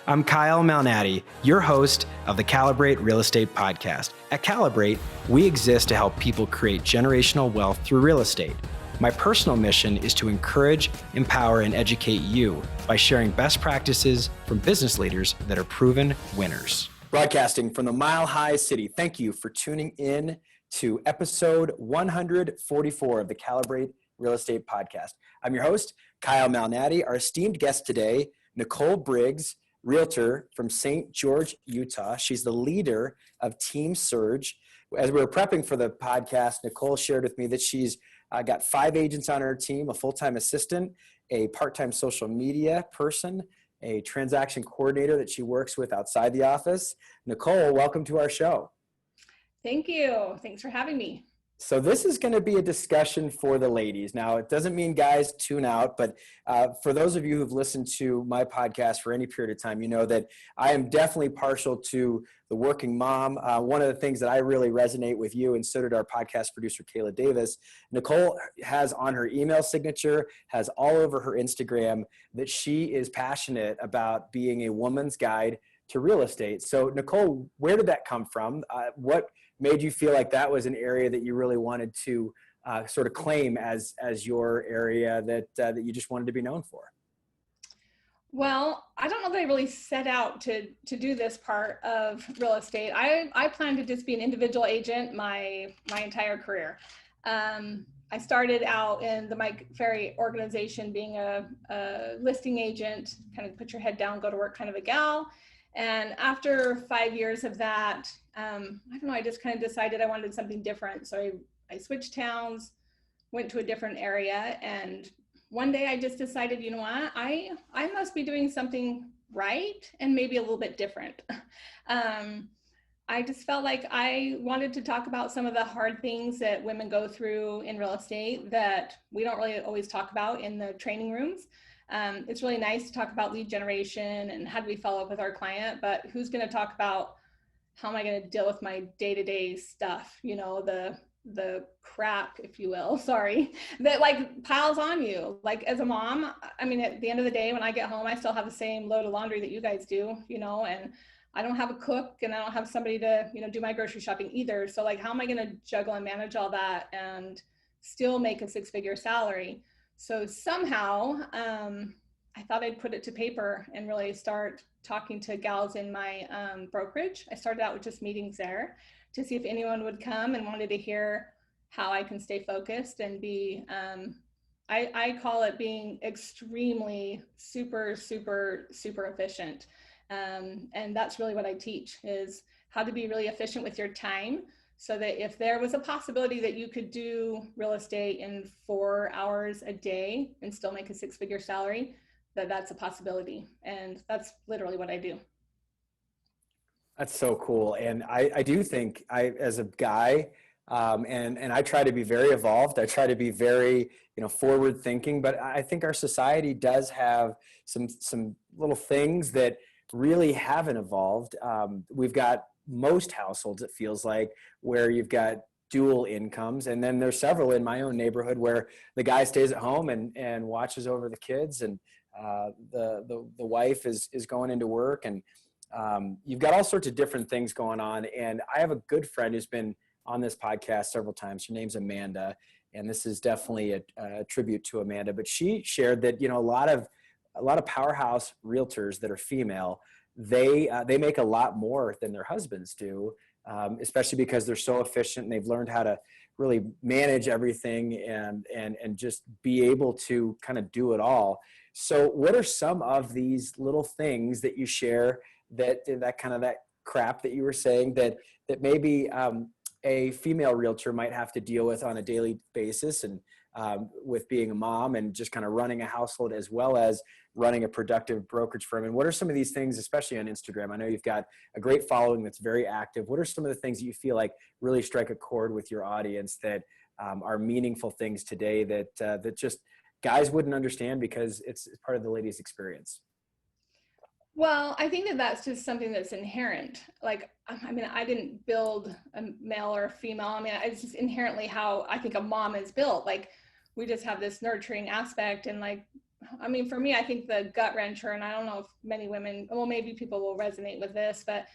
I'm Kyle Malnati, your host of the Calibrate Real Estate Podcast. At Calibrate, we exist to help people create generational wealth through real estate. My personal mission is to encourage, empower, and educate you by sharing best practices from business leaders that are proven winners. Broadcasting from the Mile High City, thank you for tuning in to episode 144 of the Calibrate Real Estate Podcast. I'm your host, Kyle Malnati. Our esteemed guest today, Nicole Briggs, realtor from St. George, Utah. She's the leader of Team Surge. As we were prepping for the podcast, Nicole shared with me that she's got 5 agents on her team, a full-time assistant, a part-time social media person, a transaction coordinator that she works with outside the office. Nicole, welcome to our show. Thank you. Thanks for having me. So this is going to be a discussion for the ladies. Now, it doesn't mean guys tune out, but for those of you who've listened to my podcast for any period of time, you know that I am definitely partial to the working mom. One of the things that I really resonate with you, and so did our podcast producer, Kayla Davis, Nicole has on her email signature, has all over her Instagram, that she is passionate about being a woman's guide to real estate. So Nicole, where did that come from? What made you feel like that was an area that you really wanted to sort of claim as your area that you just wanted to be known for? Well, I don't know that I really set out to do this part of real estate. I plan to just be an individual agent my entire career. I started out in the Mike Ferry organization being a listing agent, kind of put your head down, go to work kind of a gal. And after 5 years of that, I don't know, I just kind of decided I wanted something different. So I switched towns, went to a different area. And one day I just decided, you know what, I must be doing something right and maybe a little bit different. I just felt like I wanted to talk about some of the hard things that women go through in real estate that we don't really always talk about in the training rooms. It's really nice to talk about lead generation and how do we follow up with our client, but who's going to talk about how am I going to deal with my day-to-day stuff, you know, the crap, if you will, sorry, that like piles on you. Like as a mom, I mean, at the end of the day, when I get home, I still have the same load of laundry that you guys do, you know, and I don't have a cook and I don't have somebody to, you know, do my grocery shopping either. So like, how am I going to juggle and manage all that and still make a 6-figure salary? So somehow I thought I'd put it to paper and really start talking to gals in my brokerage. I started out with just meetings there to see if anyone would come and wanted to hear how I can stay focused and be, I call it being extremely super efficient. And that's really what I teach, is how to be really efficient with your time, so that if there was a possibility that you could do real estate in 4 hours a day and still make a 6-figure salary, that's a possibility. And that's literally what I do. That's so cool. And I do think as a guy, and I try to be very evolved. I try to be very, forward thinking, but I think our society does have some little things that really haven't evolved. We've got most households, it feels like, where you've got dual incomes. And then there's several in my own neighborhood where the guy stays at home and watches over the kids, and the wife is going into work, and you've got all sorts of different things going on. And I have a good friend who's been on this podcast several times. Her name's Amanda, and this is definitely a tribute to Amanda, but she shared that, a lot of powerhouse realtors that are female, they make a lot more than their husbands do, especially because they're so efficient and they've learned how to really manage everything and just be able to kind of do it all. So what are some of these little things that you share that crap that you were saying that maybe a female realtor might have to deal with on a daily basis, and with being a mom and just kind of running a household as well as running a productive brokerage firm? And what are some of these things, especially on Instagram? I know you've got a great following that's very active. What are some of the things that you feel like really strike a chord with your audience that are meaningful things today that just guys wouldn't understand because it's part of the ladies' experience? Well, I think that's just something that's inherent. Like, I mean, I didn't build a male or a female. I mean, it's just inherently how I think a mom is built. Like, we just have this nurturing aspect, and like I mean, for me, I think the gut wrencher, and I don't know if many women, well, maybe people will resonate with this, but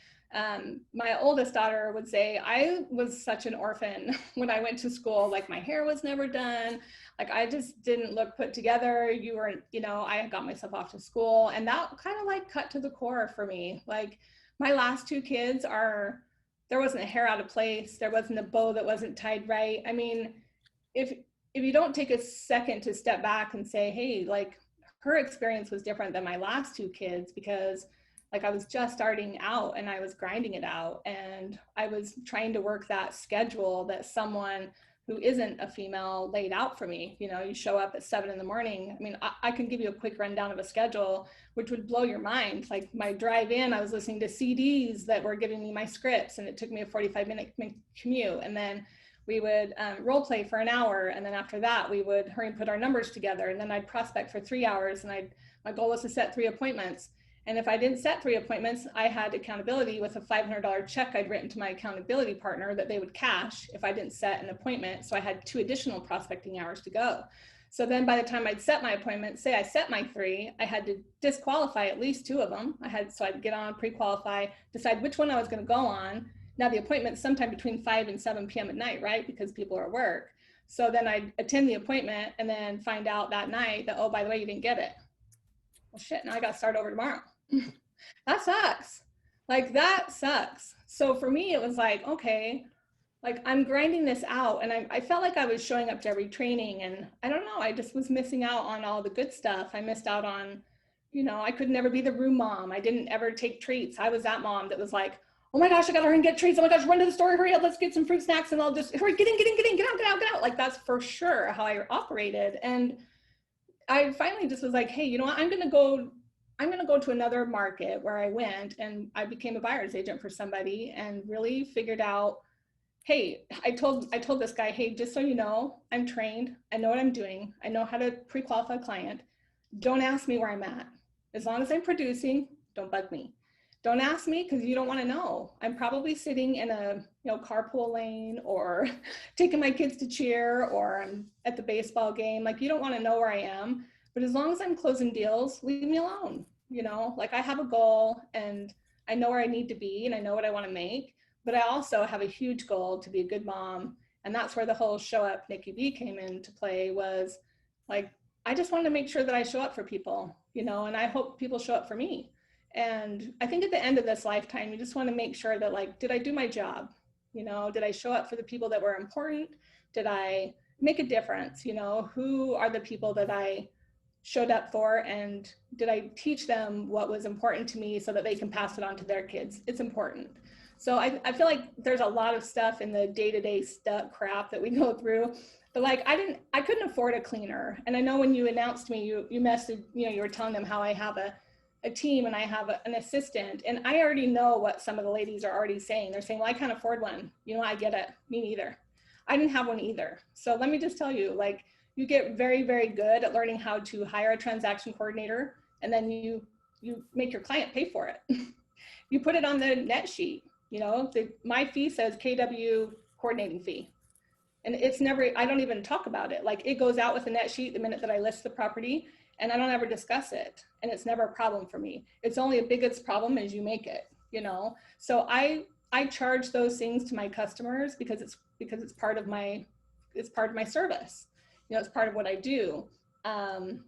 my oldest daughter would say, I was such an orphan when I went to school. Like my hair was never done. Like I just didn't look put together. You were, you know, I got myself off to school, and that kind of like cut to the core for me. Like my last two kids are, there wasn't a hair out of place. There wasn't a bow that wasn't tied right. I mean, if if you don't take a second to step back and say, hey, like her experience was different than my last two kids, because like I was just starting out and I was grinding it out, and I was trying to work that schedule that someone who isn't a female laid out for me. You know, you show up at 7 in the morning. I mean, I can give you a quick rundown of a schedule, which would blow your mind. Like my drive in, I was listening to CDs that were giving me my scripts, and it took me a 45-minute commute. And then we would role play for an hour. And then after that, we would hurry and put our numbers together. And then I'd prospect for 3 hours. And my goal was to set 3 appointments. And if I didn't set 3 appointments, I had accountability with a $500 check I'd written to my accountability partner that they would cash if I didn't set an appointment. So I had 2 additional prospecting hours to go. So then by the time I'd set my appointment, say I set my 3, I had to disqualify at least 2 of them. So I'd get on, pre-qualify, decide which one I was going to go on. Now the appointment's sometime between 5 and 7 p.m. at night, right? Because people are at work. So then I'd attend the appointment and then find out that night that, oh, by the way, you didn't get it. Well, shit, now I got to start over tomorrow. That sucks. Like that sucks. So for me, it was like, okay, like I'm grinding this out, and I felt like I was showing up to every training, and I don't know, I just was missing out on all the good stuff. I missed out on, you know, I could never be the room mom. I didn't ever take treats. I was that mom that was like, oh my gosh, I gotta hurry and get treats. Oh my gosh, run to the store, hurry up, let's get some fruit snacks, and I'll just hurry, get in, get out. Like that's for sure how I operated. And I finally just was like, hey, you know what, I'm gonna go to another market, where I went and I became a buyer's agent for somebody and really figured out, hey, I told this guy, hey, just so you know, I'm trained. I know what I'm doing. I know how to pre-qualify a client. Don't ask me where I'm at. As long as I'm producing, don't bug me. Don't ask me because you don't want to know. I'm probably sitting in a carpool lane, or taking my kids to cheer, or I'm at the baseball game. Like you don't want to know where I am. But as long as I'm closing deals, leave me alone. You know, like I have a goal and I know where I need to be and I know what I want to make. But I also have a huge goal to be a good mom. And that's where the whole show up Nikki B came into play, was like, I just want to make sure that I show up for people, you know, and I hope people show up for me. And I think at the end of this lifetime, you just want to make sure that, like, did I do my job? You know, did I show up for the people that were important? Did I make a difference? You know, who are the people that I showed up for, and did I teach them what was important to me so that they can pass it on to their kids? It's important. So I feel like there's a lot of stuff in the day-to-day stuff crap that we go through, but like I couldn't afford a cleaner. And I know when you announced me, you messaged, you were telling them how I have a team and I have an assistant, and I already know what some of the ladies are already saying. They're saying, well, I can't afford one. You know, I get it. Me neither. I didn't have one either. So let me just tell you, like, you get very, very good at learning how to hire a transaction coordinator, and then you make your client pay for it. You put it on the net sheet. You know, my fee says KW coordinating fee. And it's never, I don't even talk about it. Like it goes out with a net sheet the minute that I list the property, and I don't ever discuss it. And it's never a problem for me. It's only a biggest problem as you make it, you know? So I charge those things to my customers because it's part of my service. You know, it's part of what I do. And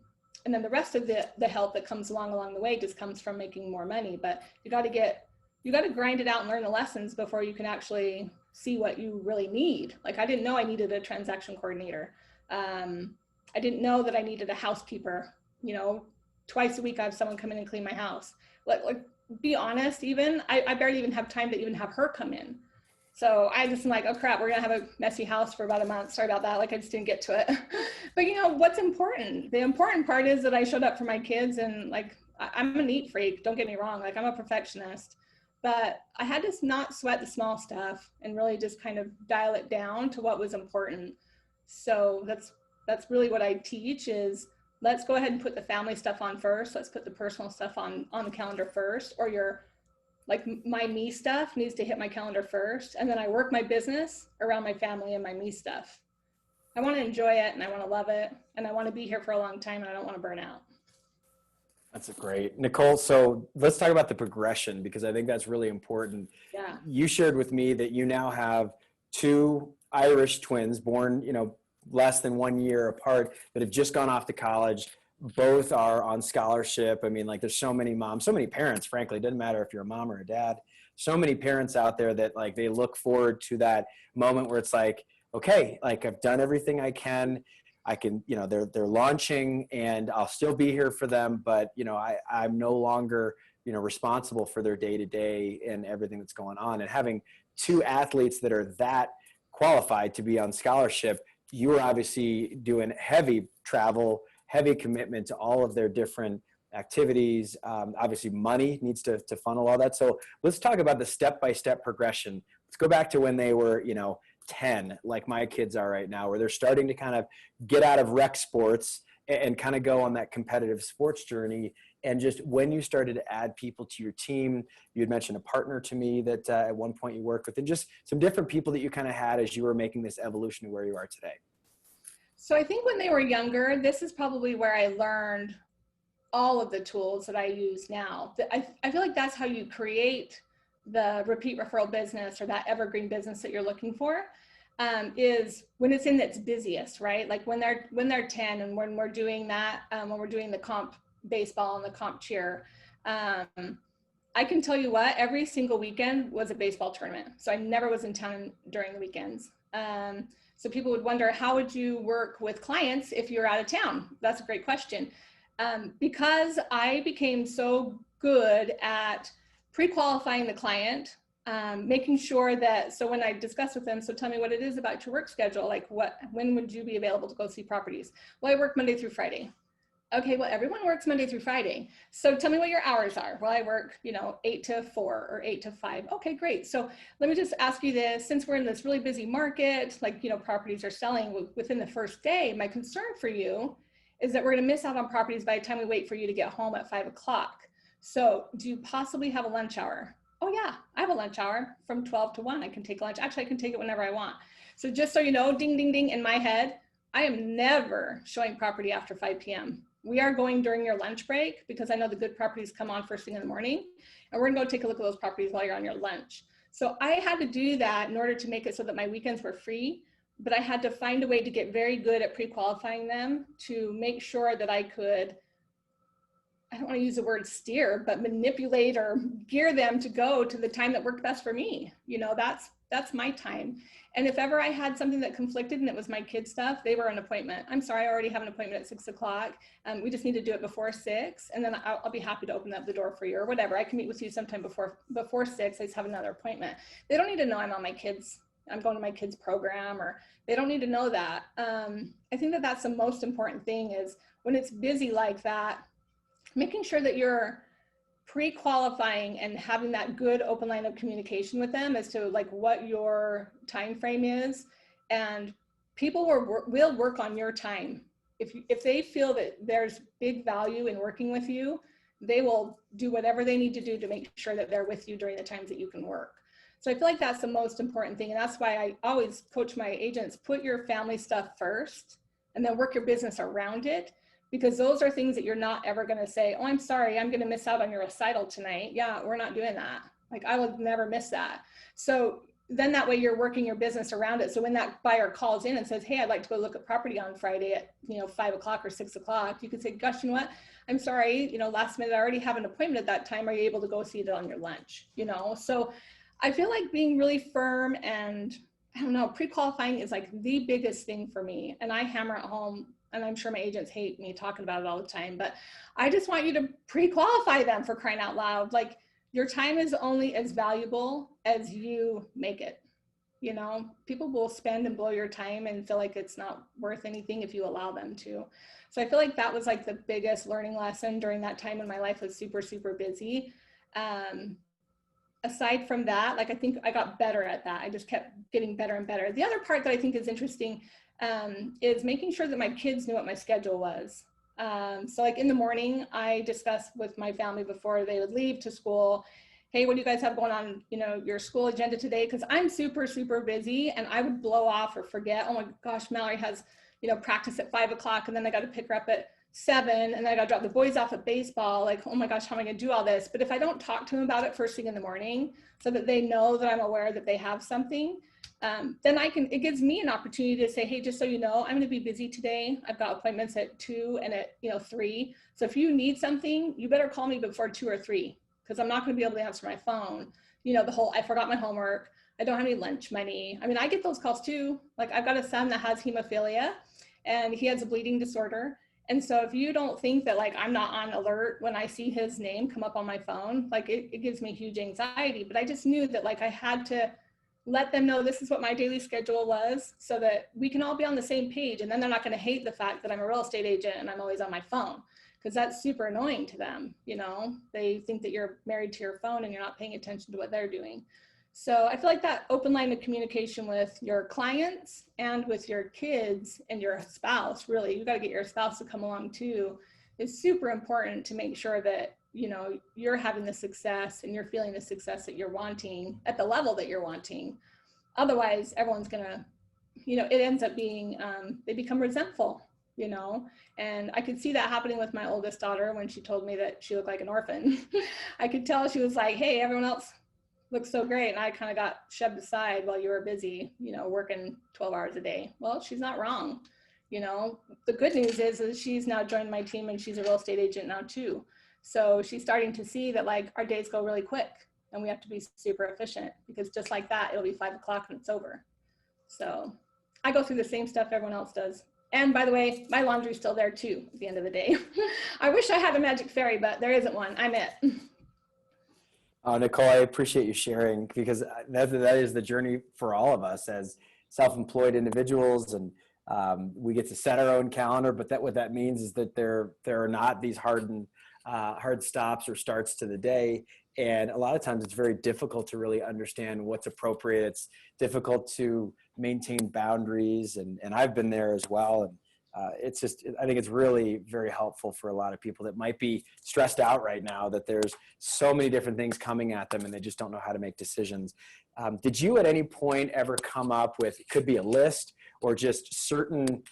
then the rest of the help that comes along the way just comes from making more money. But you got to grind it out and learn the lessons before you can actually see what you really need. Like I didn't know I needed a transaction coordinator. I didn't know that I needed a housekeeper. You know, twice a week I have someone come in and clean my house. Like be honest, even I barely even have time to even have her come in. So I just am like, oh crap, we're gonna have a messy house for about a month. Sorry about that. Like I just didn't get to it. But you know, what's important? The important part is that I showed up for my kids, and like, I'm a neat freak. Don't get me wrong. Like I'm a perfectionist, but I had to not sweat the small stuff and really just kind of dial it down to what was important. So that's really what I teach is, let's go ahead and put the family stuff on first. Let's put the personal stuff on the calendar first, or your, like my me stuff needs to hit my calendar first. And then I work my business around my family and my me stuff. I want to enjoy it and I want to love it and I want to be here for a long time and I don't want to burn out. That's great. Nicole, so let's talk about the progression because I think that's really important. Yeah. You shared with me that you now have two Irish twins born, less than 1 year apart that have just gone off to college. Both are on scholarship. I mean, like there's so many moms, so many parents, frankly, it doesn't matter if you're a mom or a dad. So many parents out there that like they look forward to that moment where it's like, okay, like I've done everything I can. I can, they're launching and I'll still be here for them, but I'm no longer, responsible for their day to day and everything that's going on. And having two athletes that are that qualified to be on scholarship, you are obviously doing heavy travel, heavy commitment to all of their different activities. Obviously money needs to funnel all that. So let's talk about the step-by-step progression. Let's go back to when they were, 10, like my kids are right now, where they're starting to kind of get out of rec sports and kind of go on that competitive sports journey. And just when you started to add people to your team, you had mentioned a partner to me that at one point you worked with, and just some different people that you kind of had as you were making this evolution to where you are today. So I think when they were younger, this is probably where I learned all of the tools that I use now. I feel like that's how you create the repeat referral business or that evergreen business that you're looking for, is when it's in its busiest, right? Like when they're 10 and when we're doing that, when we're doing the comp baseball and the comp cheer, I can tell you what, every single weekend was a baseball tournament. So I never was in town during the weekends. So people would wonder, how would you work with clients if you're out of town? That's a great question. Because I became so good at pre-qualifying the client, making sure that, so when I discuss with them, so tell me what it is about your work schedule, like when would you be available to go see properties? Well, I work Monday through Friday. Okay, well, everyone works Monday through Friday. So tell me what your hours are. Well, I work, 8 to 4 or 8 to 5. Okay, great. So let me just ask you this, since we're in this really busy market, like, properties are selling within the first day, my concern for you is that we're going to miss out on properties by the time we wait for you to get home at 5 o'clock. So do you possibly have a lunch hour? Oh yeah, I have a lunch hour from 12 to 1. I can take lunch. Actually, I can take it whenever I want. So just so you know, ding, ding, ding, in my head, I am never showing property after 5 p.m. We are going during your lunch break because I know the good properties come on first thing in the morning, and we're gonna go take a look at those properties while you're on your lunch. So I had to do that in order to make it so that my weekends were free, but I had to find a way to get very good at pre-qualifying them to make sure that I could, I don't want to use the word steer, but manipulate or gear them to go to the time that worked best for me. That's my time. And if ever I had something that conflicted and it was my kid stuff, they were an appointment. I'm sorry, I already have an appointment at 6 o'clock. We just need to do it before 6. And then I'll be happy to open up the door for you or whatever. I can meet with you sometime before 6. I just have another appointment. They don't need to know I'm on I'm going to my kids program, or they don't need to know that. I think that that's the most important thing is when it's busy like that, making sure that you're pre-qualifying and having that good open line of communication with them as to like what your time frame is, and people will work on your time. If they feel that there's big value in working with you, they will do whatever they need to do to make sure that they're with you during the times that you can work. So I feel like that's the most important thing, and that's why I always coach my agents, put your family stuff first and then work your business around it, because those are things that you're not ever going to say, oh, I'm sorry, I'm going to miss out on your recital tonight. Yeah, we're not doing that. Like, I would never miss that. So then that way you're working your business around it. So when that buyer calls in and says, hey, I'd like to go look at property on Friday at 5 o'clock or 6 o'clock, you could say, gosh, you know what? I'm sorry, last minute, I already have an appointment at that time. Are you able to go see it on your lunch? So I feel like being really firm and, I don't know, pre-qualifying is like the biggest thing for me. And I hammer it home, and I'm sure my agents hate me talking about it all the time, but I just want you to pre-qualify them, for crying out loud. Like, your time is only as valuable as you make it. People will spend and blow your time and feel like it's not worth anything if you allow them to. So I feel like that was like the biggest learning lesson during that time when my life was super, super busy. Aside from that, like, I think I got better at that. I just kept getting better and better. The other part that I think is interesting is making sure that my kids knew what my schedule was. So like in the morning, I discussed with my family before they would leave to school, hey, what do you guys have going on, your school agenda today? Because I'm super, super busy, and I would blow off or forget, oh my gosh, Mallory has, practice at 5 o'clock, and then I got to pick her up at 7, and then I got to drop the boys off at baseball. Like, oh my gosh, how am I going to do all this? But if I don't talk to them about it first thing in the morning, so that they know that I'm aware that they have something, then it gives me an opportunity to say, hey, just so you know, I'm going to be busy today. I've got appointments at 2 and at 3. So if you need something, you better call me before 2 or 3, because I'm not going to be able to answer my phone. The whole, I forgot my homework, I don't have any lunch money. I mean, I get those calls too. Like, I've got a son that has hemophilia and he has a bleeding disorder. And so if you don't think that like I'm not on alert when I see his name come up on my phone, like it gives me huge anxiety. But I just knew that like I had to let them know this is what my daily schedule was, so that we can all be on the same page. And then they're not going to hate the fact that I'm a real estate agent and I'm always on my phone, because that's super annoying to them. They think that you're married to your phone and you're not paying attention to what they're doing. So I feel like that open line of communication with your clients and with your kids and your spouse, really, you got to get your spouse to come along too, is super important to make sure that, you're having the success and you're feeling the success that you're wanting at the level that you're wanting. Otherwise, everyone's going to, it ends up being, they become resentful, and I could see that happening with my oldest daughter when she told me that she looked like an orphan. I could tell she was like, hey, everyone else looks so great, and I kind of got shoved aside while you were busy, working 12 hours a day. Well, she's not wrong. The good news is she's now joined my team and she's a real estate agent now too. So she's starting to see that like our days go really quick and we have to be super efficient, because just like that, it'll be 5 o'clock and it's over. So I go through the same stuff everyone else does. And by the way, my laundry's still there too at the end of the day. I wish I had a magic fairy, but there isn't one. I'm it. Nicole, I appreciate you sharing, because that is the journey for all of us as self-employed individuals, and we get to set our own calendar. But what that means is that there are not these hard stops or starts to the day, and a lot of times it's very difficult to really understand what's appropriate. It's difficult to maintain boundaries, and I've been there as well. And I think it's really very helpful for a lot of people that might be stressed out right now, that there's so many different things coming at them and they just don't know how to make decisions. Did you at any point ever come up with, it could be a list or just certain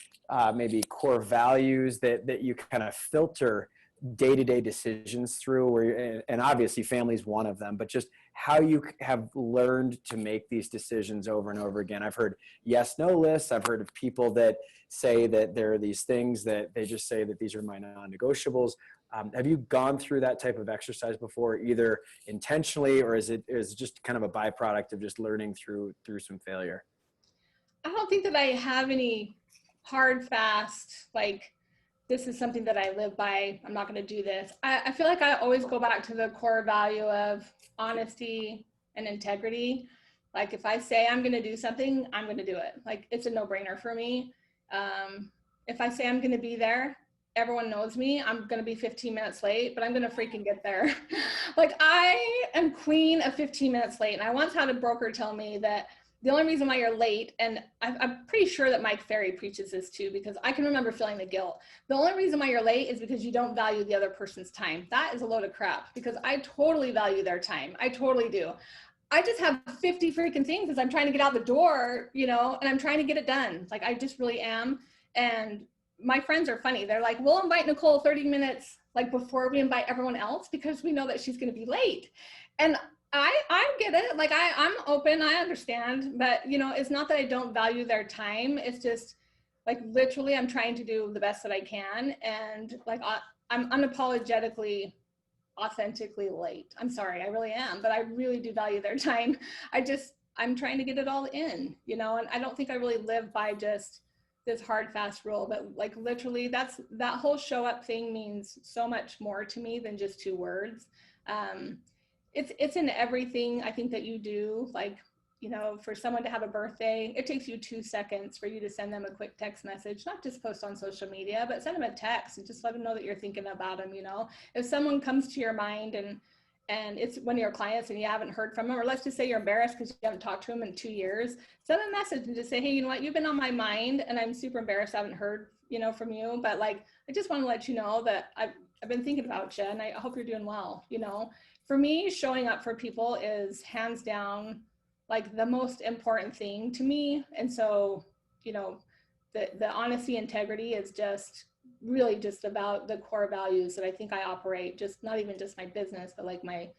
maybe core values that you kind of filter day-to-day decisions through, and obviously family is one of them, but just how you have learned to make these decisions over and over again? I've heard yes, no lists. I've heard of people that say that there are these things that they just say that these are my non-negotiables. Have you gone through that type of exercise before, either intentionally, or is it just kind of a byproduct of just learning through some failure? I don't think that I have any hard, fast, like, this is something that I live by, I'm not going to do this. I feel like I always go back to the core value of honesty and integrity. Like, if I say I'm going to do something, I'm going to do it. Like, it's a no-brainer for me. If I say I'm going to be there, everyone knows me. I'm going to be 15 minutes late, but I'm going to freaking get there. Like, I am queen of 15 minutes late. And I once had a broker tell me that the only reason why you're late, and I'm pretty sure that Mike Ferry preaches this too, because I can remember feeling the guilt. The only reason why you're late is because you don't value the other person's time. That is a load of crap, because I totally value their time. I totally do. I just have 50 freaking things as I'm trying to get out the door, and I'm trying to get it done. Like, I just really am. And my friends are funny. They're like, we'll invite Nicole 30 minutes like before we invite everyone else, because we know that she's going to be late. And I get it. Like, I'm open, I understand, but it's not that I don't value their time. It's just like, literally, I'm trying to do the best that I can. And like, I'm unapologetically, authentically late. I'm sorry, I really am, but I really do value their time. I'm trying to get it all in, and I don't think I really live by just this hard, fast rule, but like, literally, that whole show up thing means so much more to me than just 2 words. It's in everything I think that you do. Like, for someone to have a birthday, it takes you 2 seconds for you to send them a quick text message, not just post on social media, but send them a text and just let them know that you're thinking about them. If someone comes to your mind and it's one of your clients and you haven't heard from them, or let's just say you're embarrassed because you haven't talked to them in 2 years, send a message and just say, hey, you know what, you've been on my mind and I'm super embarrassed I haven't heard, from you, but like, I just want to let you know that I've been thinking about you and I hope you're doing well. For me, showing up for people is hands down like the most important thing to me. And so, the honesty, integrity is just really just about the core values that I think I operate, just not even just my business, but like my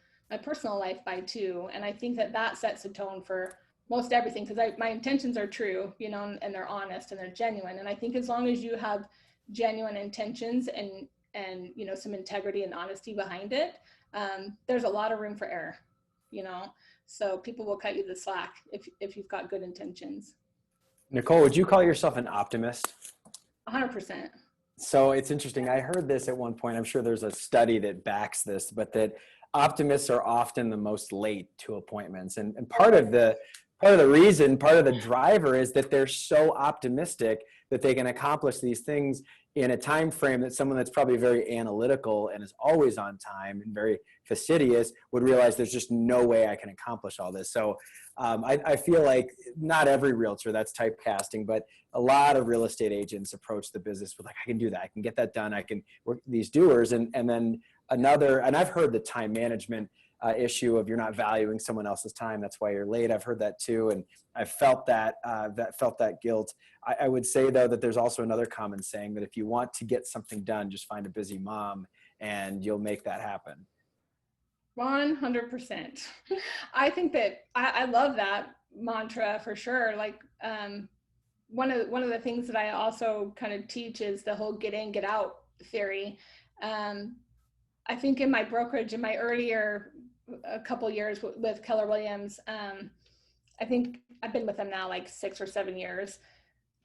personal life by too. And I think that that sets a tone for most everything, because my intentions are true, you know, and they're honest and they're genuine. And I think as long as you have genuine intentions and you know, some integrity and honesty behind it, there's a lot of room for error, you know. So people will cut you the slack if you've got good intentions. Nicole, would you call yourself an optimist? 100%. So it's interesting. I heard this at one point. I'm sure there's a study that backs this, but that optimists are often the most late to appointments. And part of the reason, part of the driver is that they're so optimistic that they can accomplish these things in a time frame that someone that's probably very analytical and is always on time and very fastidious would realize there's just no way I can accomplish all this. So I feel like not every realtor, that's typecasting, but a lot of real estate agents approach the business with like, I can do that. I can get that done. I can work these doers. And then another, and I've heard the time management issue of you're not valuing someone else's time. That's why you're late. I've heard that too. And I felt that, felt that guilt. I would say though, that there's also another common saying that if you want to get something done, just find a busy mom and you'll make that happen. 100%. I think that I love that mantra for sure. Like, one of the things that I also kind of teach is the whole get in, get out theory. I think in my brokerage, in my earlier a couple years with Keller Williams, I think I've been with them now like 6 or 7 years.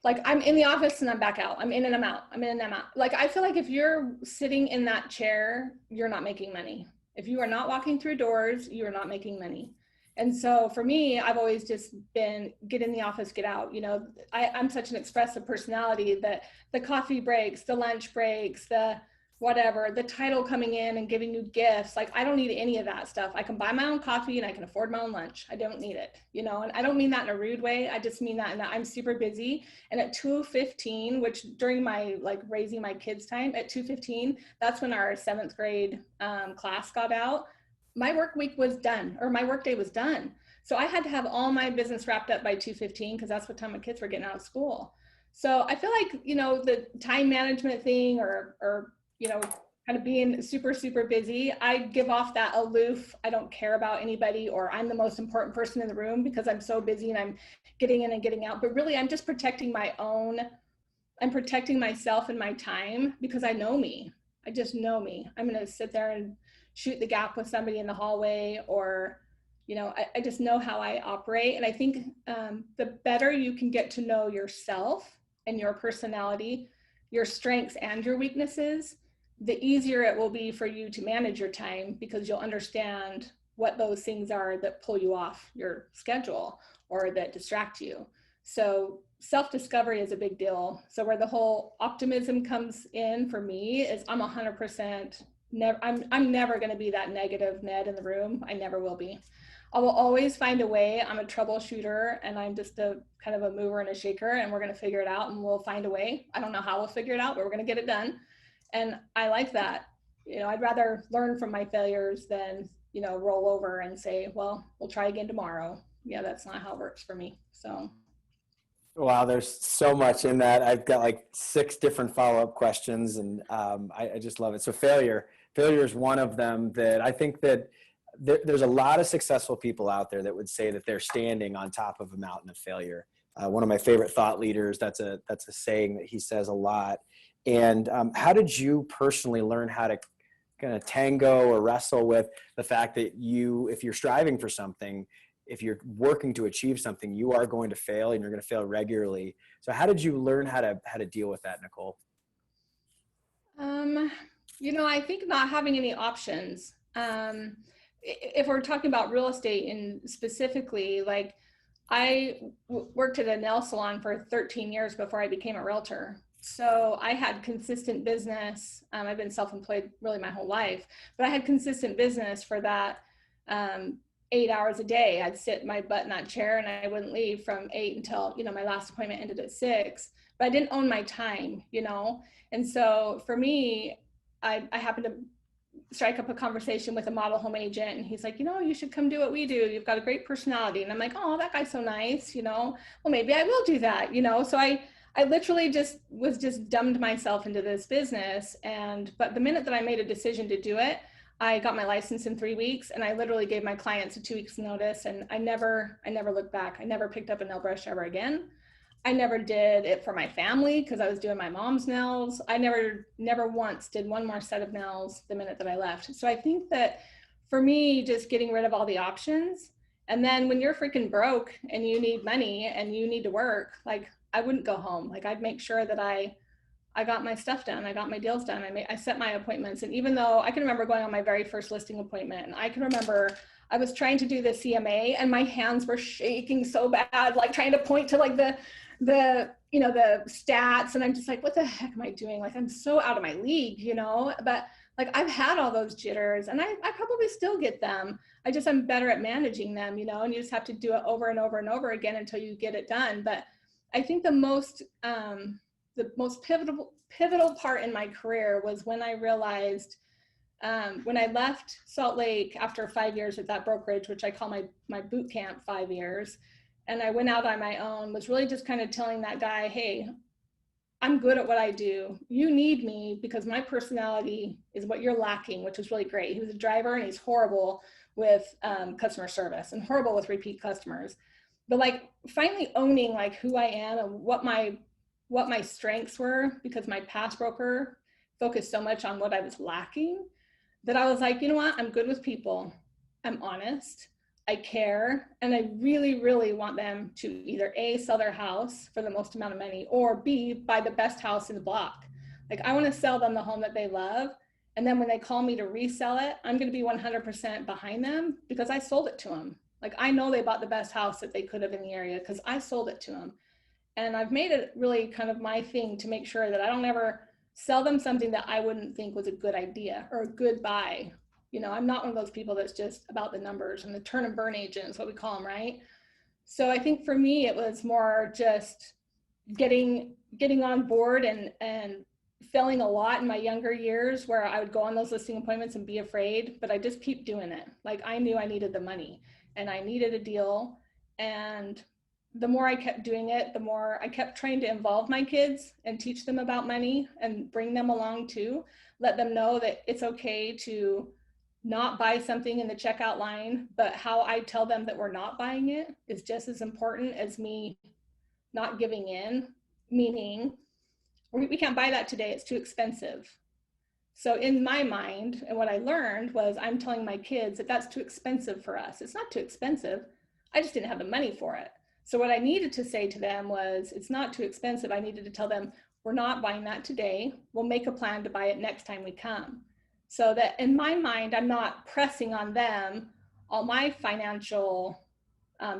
Like I'm in the office and I'm back out. I'm in and I'm out. I'm in and I'm out. Like I feel like if you're sitting in that chair, you're not making money. If you are not walking through doors, you are not making money. And so for me, I've always just been get in the office, get out. You know, I'm such an expressive personality that the coffee breaks, the lunch breaks, the whatever, the title coming in and giving you gifts. Like I don't need any of that stuff. I can buy my own coffee and I can afford my own lunch. I don't need it, you know, and I don't mean that in a rude way. I just mean that in that I'm super busy. And at 2:15, which during my like raising my kids time at 2:15, that's when our 7th grade class got out. My work week was done, or my work day was done. So I had to have all my business wrapped up by 2:15 because that's what time my kids were getting out of school. So I feel like, you know, the time management thing or you know, kind of being super, super busy, I give off that aloof, I don't care about anybody, or I'm the most important person in the room because I'm so busy and I'm getting in and getting out. But really, I'm just protecting I'm protecting myself and my time because I know me. I just know me. I'm going to sit there and shoot the gap with somebody in the hallway, or, you know, I just know how I operate. And I think the better you can get to know yourself and your personality, your strengths and your weaknesses, the easier it will be for you to manage your time because you'll understand what those things are that pull you off your schedule or that distract you. So self-discovery is a big deal. So where the whole optimism comes in for me is I'm 100% never, I'm never going to be that negative Ned in the room. I never will be. I will always find a way. I'm a troubleshooter and I'm just a kind of a mover and a shaker, and we're going to figure it out and we'll find a way. I don't know how we'll figure it out, but we're going to get it done. And I like that. You know, I'd rather learn from my failures than, you know, roll over and say, well, we'll try again tomorrow. Yeah, that's not how it works for me. So. Wow, there's so much in that. I've got like 6 different follow-up questions, and I just love it. So failure is one of them that I think that there's a lot of successful people out there that would say that they're standing on top of a mountain of failure. One of my favorite thought leaders, that's a saying that he says a lot. And how did you personally learn how to kind of tango or wrestle with the fact that if you're striving for something, if you're working to achieve something, you are going to fail and you're going to fail regularly. So how did you learn how to deal with that, Nicole? You know, I think not having any options. If we're talking about real estate and specifically, like I worked at a nail salon for 13 years before I became a realtor. So I had consistent business. I've been self-employed really my whole life, but I had consistent business for that 8 hours a day. I'd sit my butt in that chair and I wouldn't leave from 8 until, you know, my last appointment ended at 6, but I didn't own my time, you know? And so for me, I happened to strike up a conversation with a model home agent, and he's like, you know, you should come do what we do. You've got a great personality. And I'm like, oh, that guy's so nice, you know, well, maybe I will do that, you know? So I I literally just dumbed myself into this business. But the minute that I made a decision to do it, I got my license in 3 weeks, and I literally gave my clients a 2 weeks notice, and I never looked back. I never picked up a nail brush ever again. I never did it for my family because I was doing my mom's nails. I never once did one more set of nails the minute that I left. So I think that for me, just getting rid of all the options, and then when you're freaking broke and you need money and you need to work, like I wouldn't go home. Like I'd make sure that I got my stuff done. I got my deals done. I set my appointments. And even though I can remember going on my very first listing appointment, and I can remember I was trying to do the CMA and my hands were shaking so bad, like trying to point to like the stats. And I'm just like, what the heck am I doing? Like, I'm so out of my league, but like I've had all those jitters, and I probably still get them. I'm better at managing them, and you just have to do it over and over and over again until you get it done. But I think the most pivotal part in my career was when I realized, when I left Salt Lake after 5 years at that brokerage, which I call my boot camp 5 years, and I went out on my own, was really just kind of telling that guy, hey, I'm good at what I do. You need me because my personality is what you're lacking, which is really great. He was a driver and he's horrible with customer service and horrible with repeat customers. But like finally owning like who I am and what my strengths were, because my past broker focused so much on what I was lacking, that I was like, you know what? I'm good with people. I'm honest. I care. And I really, really want them to either A, sell their house for the most amount of money, or B, buy the best house in the block. Like I want to sell them the home that they love. And then when they call me to resell it, I'm going to be 100% behind them because I sold it to them. Like I know they bought the best house that they could have in the area because I sold it to them. And I've made it really kind of my thing to make sure that I don't ever sell them something that I wouldn't think was a good idea or a good buy. I'm not one of those people that's just about the numbers, and the turn and burn agent is what we call them, right? So I think for me, it was more just getting on board and failing a lot in my younger years where I would go on those listing appointments and be afraid, but I just keep doing it. Like I knew I needed the money and I needed a deal. And the more I kept doing it, the more I kept trying to involve my kids and teach them about money and bring them along too. Let them know that it's okay to not buy something in the checkout line, but how I tell them that we're not buying it is just as important as me not giving in, meaning we can't buy that today, it's too expensive. So in my mind, and what I learned was I'm telling my kids that that's too expensive for us. It's not too expensive. I just didn't have the money for it. So what I needed to say to them was, it's not too expensive. I needed to tell them, we're not buying that today. We'll make a plan to buy it next time we come. So that in my mind, I'm not pressing on them all my financial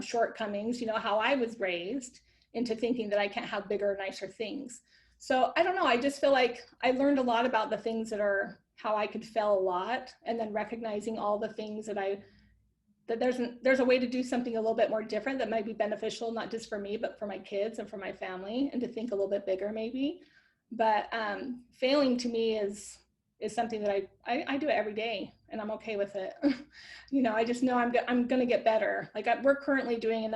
shortcomings, how I was raised, into thinking that I can't have bigger, nicer things. So I don't know. I just feel like I learned a lot about the things that are how I could fail a lot, and then recognizing all the things that there's a way to do something a little bit more different that might be beneficial, not just for me, but for my kids and for my family, and to think a little bit bigger maybe. But failing to me is something that I do it every day, and I'm okay with it. I just know I'm going to get better. Like we're currently doing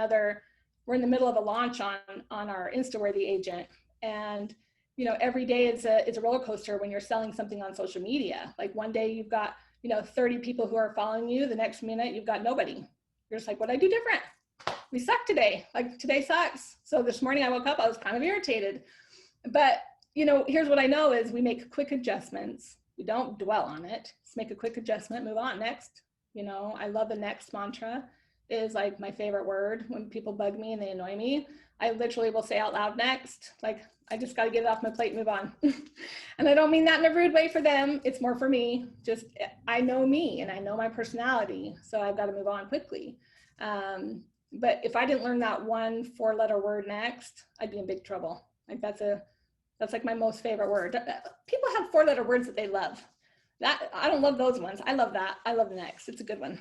we're in the middle of a launch on our Instaworthy agent. And, every day it's a roller coaster when you're selling something on social media. Like one day you've got, 30 people who are following you. The next minute you've got nobody. You're just like, what I do different? We suck today. Like today sucks. So this morning I woke up, I was kind of irritated. But, here's what I know is we make quick adjustments. We don't dwell on it. Just make a quick adjustment, move on next. I love the next mantra is like my favorite word. When people bug me and they annoy me, I literally will say out loud next, like, I just got to get it off my plate and move on. And I don't mean that in a rude way for them. It's more for me. Just, I know me and I know my personality. So I've got to move on quickly. But if I didn't learn that one 4-letter word next, I'd be in big trouble. Like that's like my most favorite word. People have 4-letter words that they love. That I don't love those ones. I love that. I love the next. It's a good one.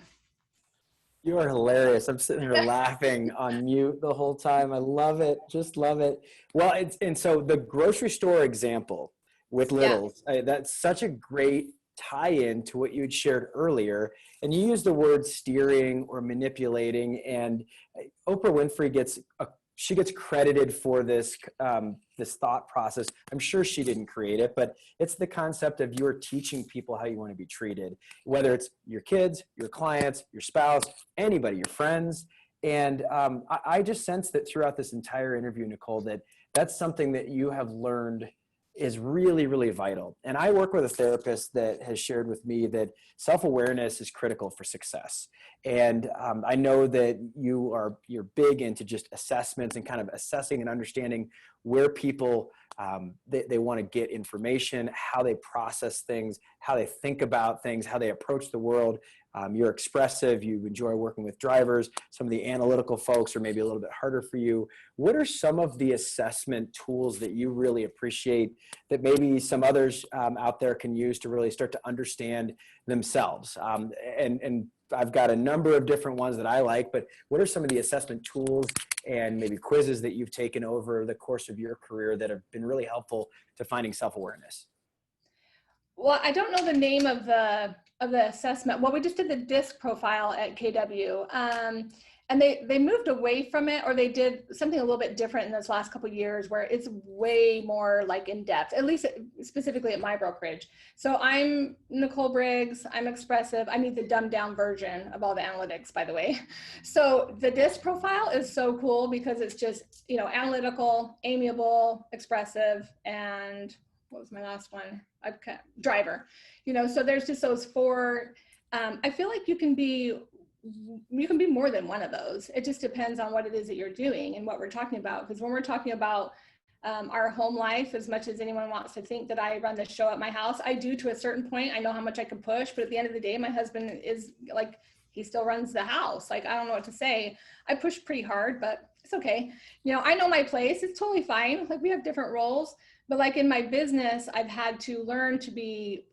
You are hilarious. I'm sitting here laughing on mute the whole time. I love it. Just love it. Well, and so the grocery store example with Littles, that's such a great tie-in to what you had shared earlier. And you use the word steering or manipulating, and Oprah Winfrey gets she gets credited for this, this thought process. I'm sure she didn't create it, but it's the concept of you're teaching people how you want to be treated, whether it's your kids, your clients, your spouse, anybody, your friends. And I just sense that throughout this entire interview, Nicole, that that's something that you have learned is really, really vital. And I work with a therapist that has shared with me that self-awareness is critical for success. And I know that you're big into just assessments and kind of assessing and understanding where people they want to get information, how they process things, how they think about things, how they approach the world. You're expressive, you enjoy working with drivers. Some of the analytical folks are maybe a little bit harder for you. What are some of the assessment tools that you really appreciate that maybe some others out there can use to really start to understand themselves? And I've got a number of different ones that I like, but what are some of the assessment tools and maybe quizzes that you've taken over the course of your career that have been really helpful to finding self-awareness? Well, I don't know the name of the assessment. Well, we just did the DISC profile at KW, and they moved away from it, or they did something a little bit different in this last couple of years, where it's way more like in depth. At least specifically at my brokerage. So I'm Nicole Briggs. I'm expressive. I need the dumbed down version of all the analytics, by the way. So the DISC profile is so cool because it's just, you know, analytical, amiable, expressive, and what was my last one? Driver, you know, so there's just those four. I feel like you can be more than one of those. It just depends on what it is that you're doing and what we're talking about. Because when we're talking about our home life, as much as anyone wants to think that I run the show at my house, I do to a certain point. I know how much I can push, but at the end of the day, my husband is like, he still runs the house. Like, I don't know what to say. I push pretty hard, but it's okay. You know, I know my place. It's totally fine. Like, we have different roles. But like in my business, I've had to learn to be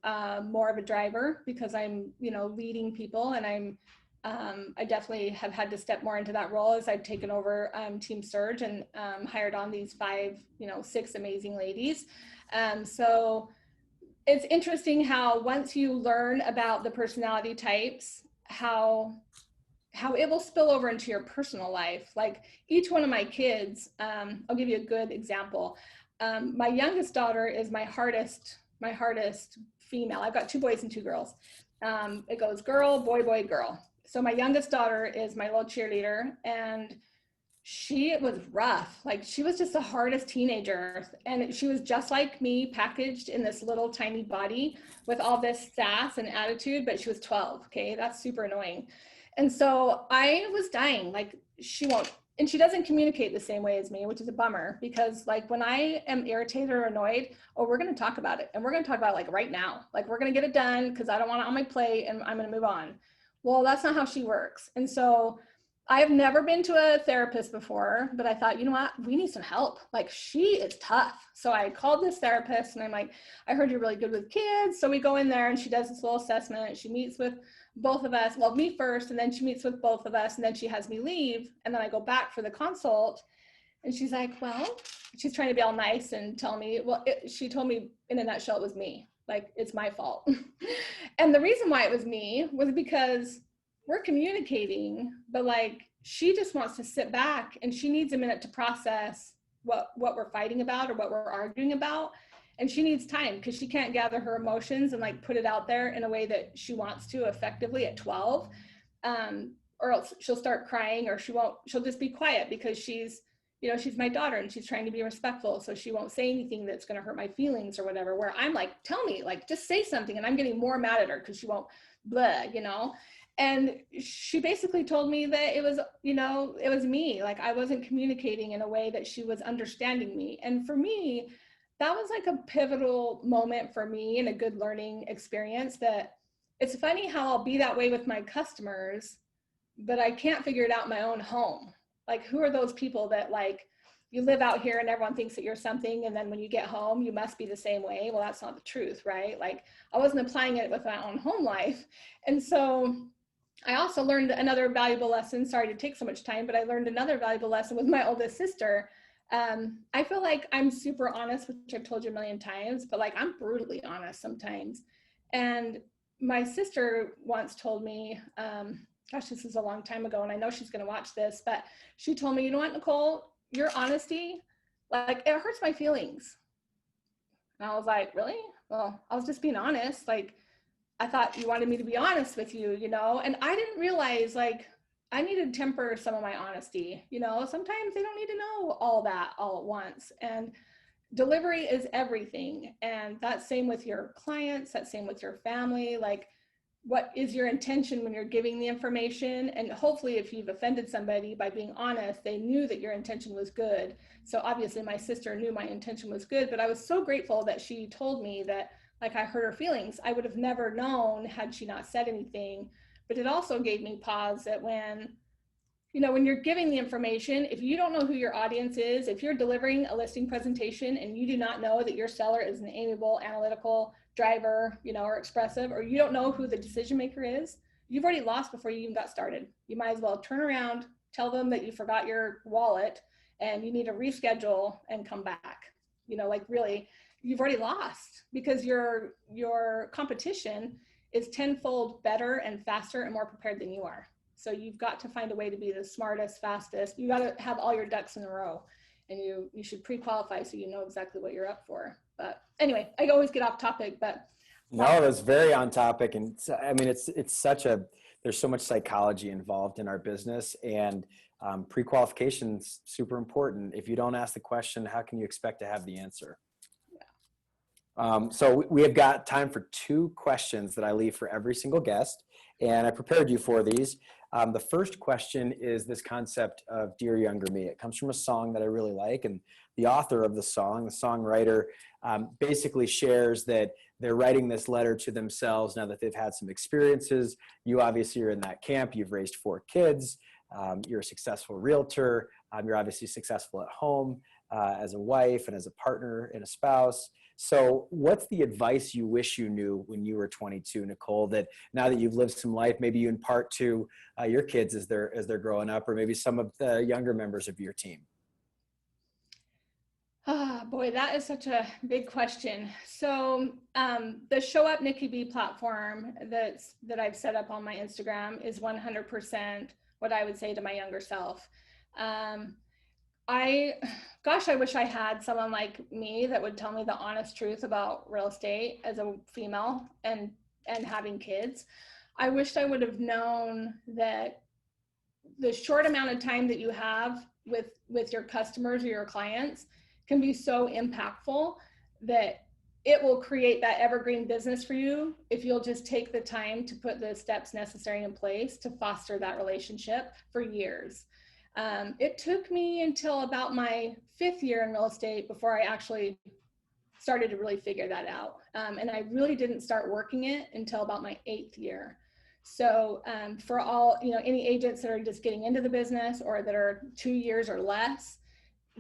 more of a driver because I'm, you know, leading people, and I definitely have had to step more into that role as I've taken over Team Surge and hired on these 6 amazing ladies. So it's interesting how once you learn about the personality types, how it will spill over into your personal life. Like each one of my kids, I'll give you a good example. My youngest daughter is my hardest female. I've got 2 boys and 2 girls. It goes girl, boy, boy, girl. So my youngest daughter is my little cheerleader, and she was rough. Like, she was just the hardest teenager, and she was just like me, packaged in this little tiny body with all this sass and attitude, but she was 12. Okay, that's super annoying. And so I was dying. Like, she won't, and she doesn't communicate the same way as me, which is a bummer, because like when I am irritated or annoyed, oh, we're going to talk about it, and we're going to talk about it like right now. Like, we're going to get it done because I don't want it on my plate and I'm going to move on. Well, that's not how she works. And so I've never been to a therapist before, but I thought, you know what, we need some help. Like, she is tough. So I called this therapist and I'm like, I heard you're really good with kids. So we go in there and she does this little assessment. She meets with both of us, well, me first, and then she meets with both of us, and then she has me leave. And then I go back for the consult. And she's like, well, she's trying to be all nice and tell me, well, she told me in a nutshell, it was me. Like, it's my fault. And the reason why it was me was because we're communicating, but like, she just wants to sit back and she needs a minute to process what we're fighting about or what we're arguing about. And she needs time because she can't gather her emotions and like put it out there in a way that she wants to effectively at 12. Or else she'll start crying, or she'll just be quiet because she's my daughter and she's trying to be respectful. So she won't say anything that's going to hurt my feelings or whatever, where I'm like, tell me, like, just say something. And I'm getting more mad at her because she won't blah, you know? And she basically told me that it was me. Like, I wasn't communicating in a way that she was understanding me. And for me, that was like a pivotal moment for me and a good learning experience. That it's funny how I'll be that way with my customers, but I can't figure it out in my own home. Like, who are those people that, like, you live out here and everyone thinks that you're something, and then when you get home, you must be the same way? Well, that's not the truth, right? Like, I wasn't applying it with my own home life. And so I also learned another valuable lesson. Sorry to take so much time, but I learned another valuable lesson with my oldest sister. I feel like I'm super honest, which I've told you a million times, but like, I'm brutally honest sometimes. And my sister once told me, gosh, this is a long time ago, and I know she's going to watch this, but she told me, you know what, Nicole, your honesty, like it hurts my feelings. And I was like, really? Well, I was just being honest. Like, I thought you wanted me to be honest with you, you know? And I didn't realize like I need to temper some of my honesty, you know? Sometimes they don't need to know all that all at once. And delivery is everything. And that's same with your clients, that's same with your family. Like, what is your intention when you're giving the information? And hopefully if you've offended somebody by being honest, they knew that your intention was good. So obviously my sister knew my intention was good, but I was so grateful that she told me that, like, I hurt her feelings. I would have never known had she not said anything. But it also gave me pause that when, you know, when you're giving the information, if you don't know who your audience is, if you're delivering a listing presentation and you do not know that your seller is an amiable, analytical driver, you know, or expressive, or you don't know who the decision maker is, you've already lost before you even got started. You might as well turn around, tell them that you forgot your wallet and you need to reschedule and come back. You know, like really, you've already lost because your competition is tenfold better and faster and more prepared than you are. So you've got to find a way to be the smartest, fastest. You got to have all your ducks in a row, and you should pre-qualify so you know exactly what you're up for. But anyway, I always get off topic, but No, that's very on topic. And I mean, it's such a, there's so much psychology involved in our business, and pre-qualification is super important. If you don't ask the question, how can you expect to have the answer? So we have got time for 2 questions that I leave for every single guest, and I prepared you for these. The first question is this concept of Dear Younger Me. It comes from a song that I really like, and the author of the song, the songwriter, basically shares that they're writing this letter to themselves now that they've had some experiences. You obviously are in that camp. You've raised 4 kids. You're a successful realtor. You're obviously successful at home as a wife and as a partner and a spouse. So what's the advice you wish you knew when you were 22, Nicole, that now that you've lived some life, maybe you impart to your kids as they're growing up, or maybe some of the younger members of your team? ah, boy, that is such a big question. So the Show Up Nikki B platform that I've set up on my Instagram is 100% what I would say to my younger self. Um, I, gosh, I wish I had someone like me that would tell me the honest truth about real estate as a female and having kids. I wished I would have known that the short amount of time that you have with your customers or your clients can be so impactful that it will create that evergreen business for you if you'll just take the time to put the steps necessary in place to foster that relationship for years. It took me until about my 5th year in real estate before I actually started to really figure that out. And I really didn't start working it until about my 8th year. So for all, you know, any agents that are just getting into the business or that are 2 years or less,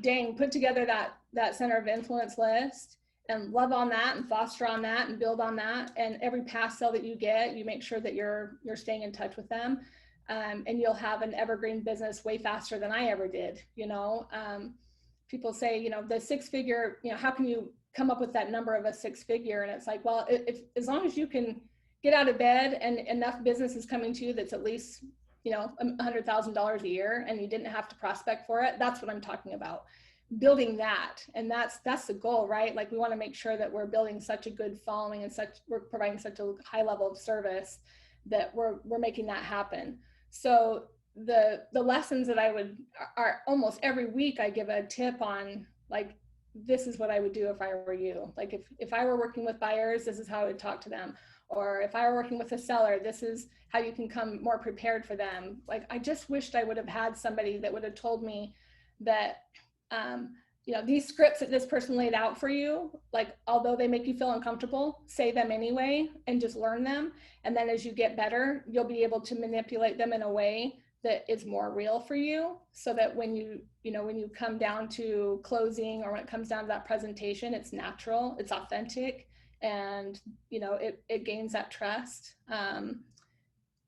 dang, put together that center of influence list and love on that and foster on that and build on that. And every pass sale that you get, you make sure that you're staying in touch with them. And you'll have an evergreen business way faster than I ever did. You know, people say, you know, the 6-figure, you know, how can you come up with that number of a 6-figure? And it's like, well, if as long as you can get out of bed and enough business is coming to you that's at least, you know, $100,000 a year, and you didn't have to prospect for it. That's what I'm talking about. Building that, and that's the goal, right? Like we want to make sure that we're building such a good following and we're providing such a high level of service that we're making that happen. So the lessons that I would are almost every week I give a tip on, like, this is what I would do if I were you. Like if I were working with buyers, this is how I would talk to them. Or if I were working with a seller, this is how you can come more prepared for them. Like I just wished I would have had somebody that would have told me that, you know, these scripts that this person laid out for you, like although they make you feel uncomfortable, say them anyway and just learn them. And then as you get better, you'll be able to manipulate them in a way that is more real for you, so that when when you come down to closing or when it comes down to that presentation, it's natural, it's authentic, and you know it gains that trust,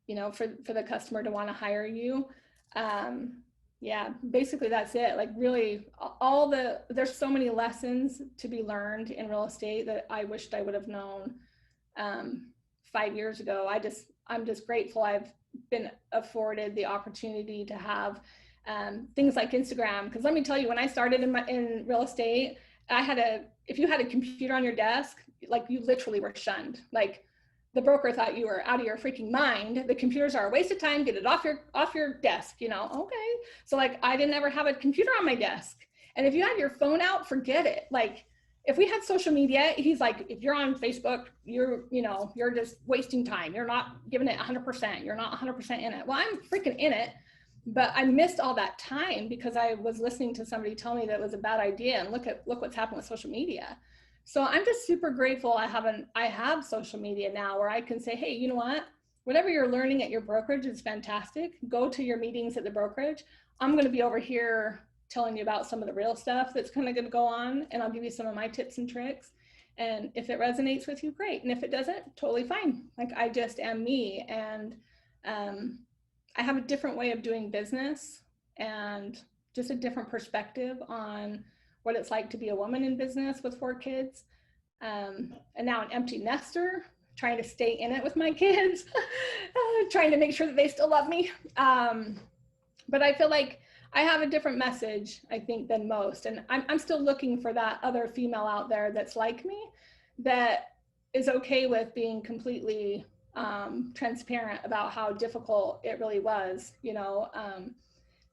you know, for the customer to want to hire you. Yeah, basically that's it. Like really there's so many lessons to be learned in real estate that I wished I would have known 5 years ago. I'm just grateful I've been afforded the opportunity to have things like Instagram. Because let me tell you, when I started in real estate, if you had a computer on your desk, like you literally were shunned. Like the broker thought you were out of your freaking mind. The computers are a waste of time. Get it off your desk, you know? Okay. So like I didn't ever have a computer on my desk. And if you had your phone out, forget it. Like if we had social media, he's like, if you're on Facebook, you're just wasting time. You're not giving it 100%. You're not 100% in it. Well, I'm freaking in it, but I missed all that time because I was listening to somebody tell me that it was a bad idea. And look what's happened with social media. So I'm just super grateful I have social media now where I can say, hey, you know what? Whatever you're learning at your brokerage is fantastic. Go to your meetings at the brokerage. I'm going to be over here telling you about some of the real stuff that's kind of going to go on, and I'll give you some of my tips and tricks. And if it resonates with you, great. And if it doesn't, totally fine. Like I just am me, and I have a different way of doing business and just a different perspective on what it's like to be a woman in business with 4 kids, and now an empty nester, trying to stay in it with my kids, trying to make sure that they still love me. But I feel like I have a different message, I think, than most. And I'm still looking for that other female out there that's like me, that is okay with being completely transparent about how difficult it really was.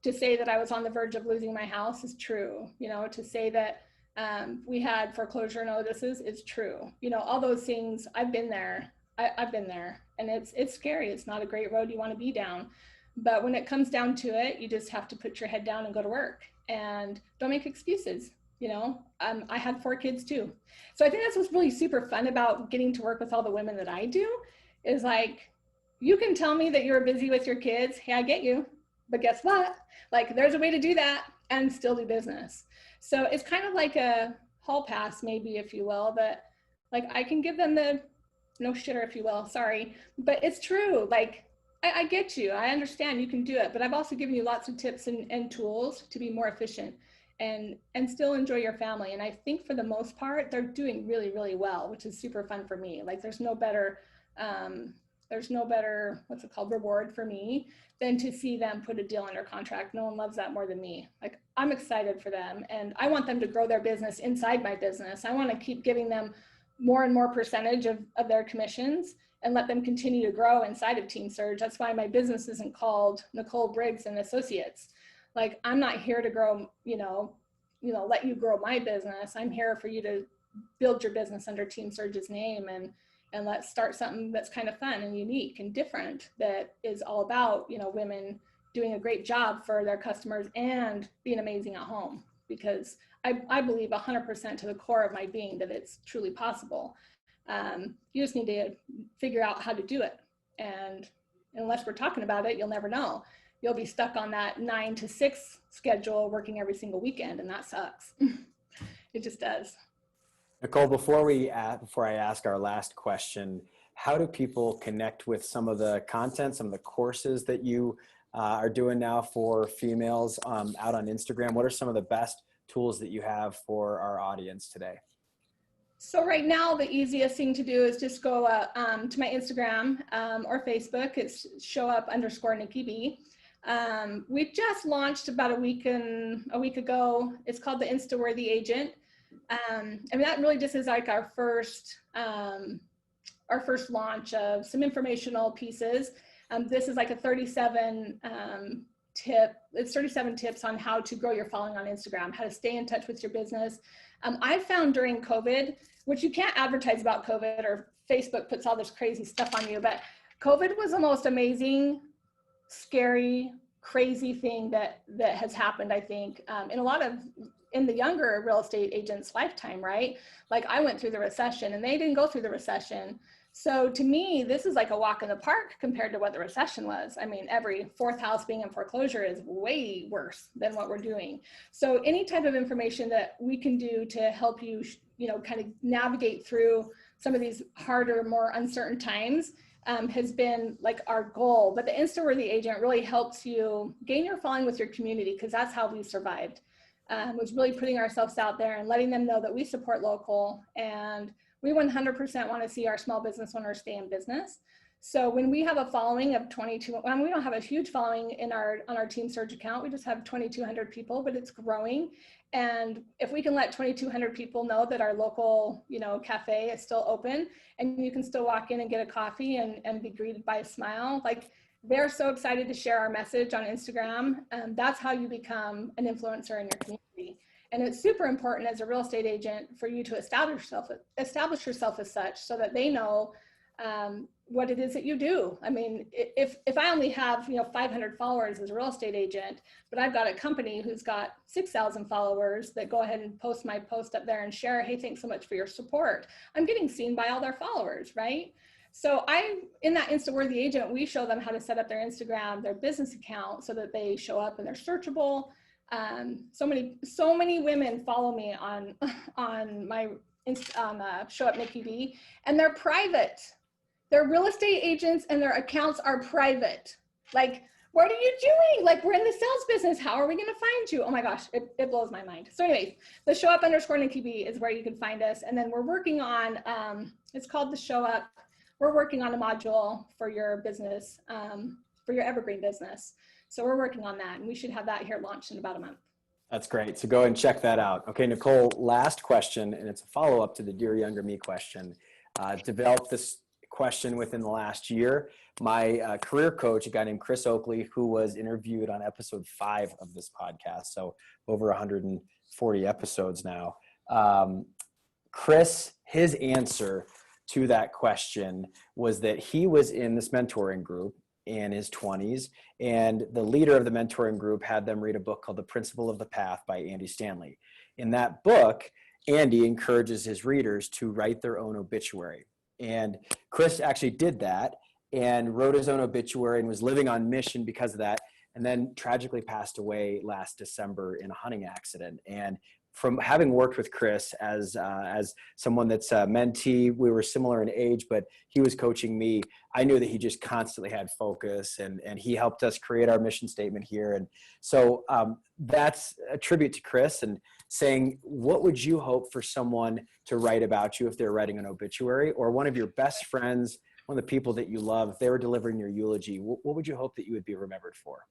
To say that I was on the verge of losing my house is true. To say that we had foreclosure notices is true. All those things, I've been there. I've been there, and it's scary. It's not a great road you want to be down. But when it comes down to it, you just have to put your head down and go to work, and don't make excuses. I had 4 kids too. So I think that's what's really super fun about getting to work with all the women that I do, is like, you can tell me that you're busy with your kids. Hey, I get you. But guess what? Like there's a way to do that and still do business. So it's kind of like a hall pass, maybe, if you will, that like I can give them the no shitter, if you will, sorry, but it's true. Like I get you. I understand you can do it, but I've also given you lots of tips and tools to be more efficient and still enjoy your family. And I think for the most part, they're doing really, really well, which is super fun for me. Like there's no better, what's it called, reward for me than to see them put a deal under contract. No one loves that more than me. Like I'm excited for them, and I want them to grow their business inside my business. I want to keep giving them more and more percentage of their commissions and let them continue to grow inside of Team Surge. That's why my business isn't called Nicole Briggs and Associates. Like I'm not here to grow, let you grow my business. I'm here for you to build your business under Team Surge's name, and let's start something that's kind of fun and unique and different, that is all about, women doing a great job for their customers and being amazing at home. Because I believe 100% to the core of my being that it's truly possible. You just need to figure out how to do it. And unless we're talking about it, you'll never know. You'll be stuck on that 9 to 6 schedule, working every single weekend, and that sucks. It just does. Nicole, before I ask our last question, how do people connect with some of the content, some of the courses that you are doing now for females out on Instagram? What are some of the best tools that you have for our audience today? So right now, the easiest thing to do is just go to my Instagram or Facebook. It's showup_Nikki B. We just launched about a week ago. It's called the Insta-Worthy Agent. That really just is like our first launch of some informational pieces. This is like a 37 it's 37 tips on how to grow your following on Instagram, how to stay in touch with your business. I found during COVID, which you can't advertise about COVID, or Facebook puts all this crazy stuff on you, but COVID was the most amazing, scary, crazy thing that has happened, I think, in the younger real estate agents' lifetime, right? Like I went through the recession and they didn't go through the recession. So to me, this is like a walk in the park compared to what the recession was. I mean, every 4th house being in foreclosure is way worse than what we're doing. So any type of information that we can do to help you, kind of navigate through some of these harder, more uncertain times has been like our goal. But the Insta-Worthy Agent really helps you gain your following with your community, because that's how we survived. Was really putting ourselves out there and letting them know that we support local, and we 100% want to see our small business owners stay in business. So when we have a following of 22, and we don't have a huge following on our Team Surge account, we just have 2,200 people, but it's growing. And if we can let 2,200 people know that our local, cafe is still open and you can still walk in and get a coffee and be greeted by a smile, like they're so excited to share our message on Instagram. That's how you become an influencer in your community. And it's super important as a real estate agent for you to establish yourself as such, so that they know what it is that you do. I mean, if I only have 500 followers as a real estate agent, but I've got a company who's got 6,000 followers that go ahead and post my post up there and share, hey, thanks so much for your support, I'm getting seen by all their followers, right? So in that Insta-worthy agent, we show them how to set up their Instagram, their business account, so that they show up and they're searchable. So many women follow me on my Show Up Nikki B, and they're private. They're real estate agents and their accounts are private. Like, what are you doing? Like, we're in the sales business. How are we going to find you? Oh my gosh, it blows my mind. So anyways, the Show Up _ Nikki B is where you can find us. And then we're working on, it's called the Show Up. We're working on a module for your business, for your evergreen business. So we're working on that, and we should have that here launched in about a month. That's great. So go ahead and check that out. Okay, Nicole, last question, and it's a follow-up to the Dear Younger Me question. Developed this question within the last year. My career coach, a guy named Chris Oakley, who was interviewed on episode 5 of this podcast, so over 140 episodes now. Chris, his answer to that question was that he was in this mentoring group in his 20s, and the leader of the mentoring group had them read a book called The Principle of the Path by Andy Stanley. In that book, Andy encourages his readers to write their own obituary. And Chris actually did that and wrote his own obituary and was living on mission because of that, and then tragically passed away last December in a hunting accident. And from having worked with Chris as someone that's a mentee, we were similar in age, but he was coaching me. I knew that he just constantly had focus, and he helped us create our mission statement here. And so that's a tribute to Chris, and saying, what would you hope for someone to write about you if they're writing an obituary, or one of your best friends, one of the people that you love, if they were delivering your eulogy, what would you hope that you would be remembered for?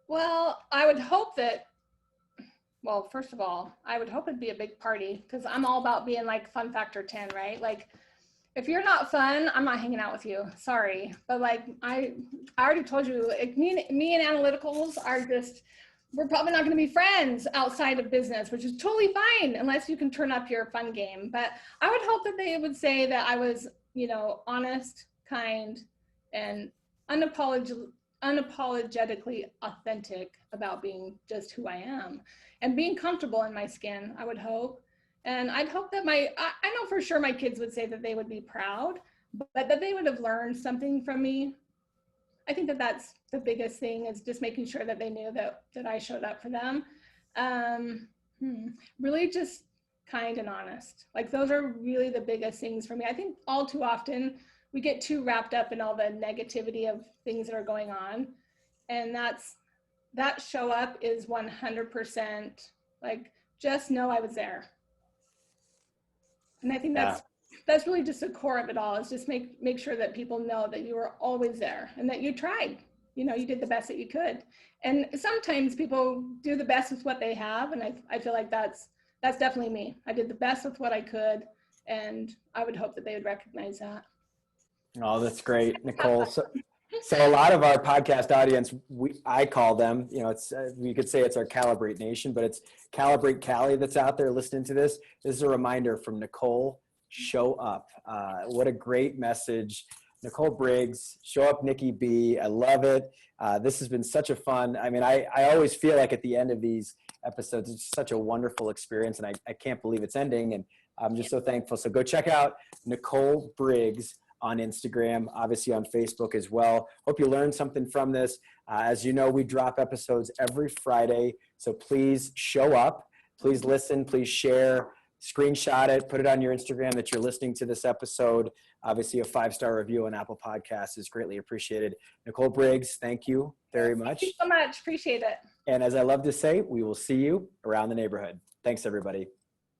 Well, I would hope that, well, first of all, I would hope it'd be a big party, because I'm all about being like fun factor 10, right? Like, if you're not fun, I'm not hanging out with you. Sorry. But like, I already told you, like, me and analyticals are just, we're probably not going to be friends outside of business, which is totally fine unless you can turn up your fun game. But I would hope that they would say that I was, honest, kind, and unapologetically authentic about being just who I am and being comfortable in my skin, I would hope. And I'd hope that I know for sure my kids would say that they would be proud, but that they would have learned something from me. I think that that's the biggest thing, is just making sure that they knew that I showed up for them. Really just kind and honest. Like, those are really the biggest things for me. I think all too often we get too wrapped up in all the negativity of things that are going on. And that show up is 100% like, just know I was there. And I think that's really just the core of it all, is just make sure that people know that you were always there and that you tried, you did the best that you could. And sometimes people do the best with what they have. And I feel like that's definitely me. I did the best with what I could. And I would hope that they would recognize that. Oh, that's great, Nicole. So a lot of our podcast audience, I call them, it's we could say it's our Calibrate Nation, but it's Calibrate Cali that's out there listening to this. This is a reminder from Nicole. Show up. What a great message. Nicole Briggs, Show Up Nikki B. I love it. This has been such a fun. I mean, I always feel like at the end of these episodes, it's such a wonderful experience, and I can't believe it's ending. And I'm just so thankful. So go check out Nicole Briggs on Instagram, obviously on Facebook as well. Hope you learned something from this. As you know, we drop episodes every Friday. So please show up, please listen, please share, screenshot it, put it on your Instagram that you're listening to this episode. Obviously, a 5-star review on Apple Podcasts is greatly appreciated. Nicole Briggs, thank you very much. Thank you so much. Appreciate it. And as I love to say, we will see you around the neighborhood. Thanks, everybody.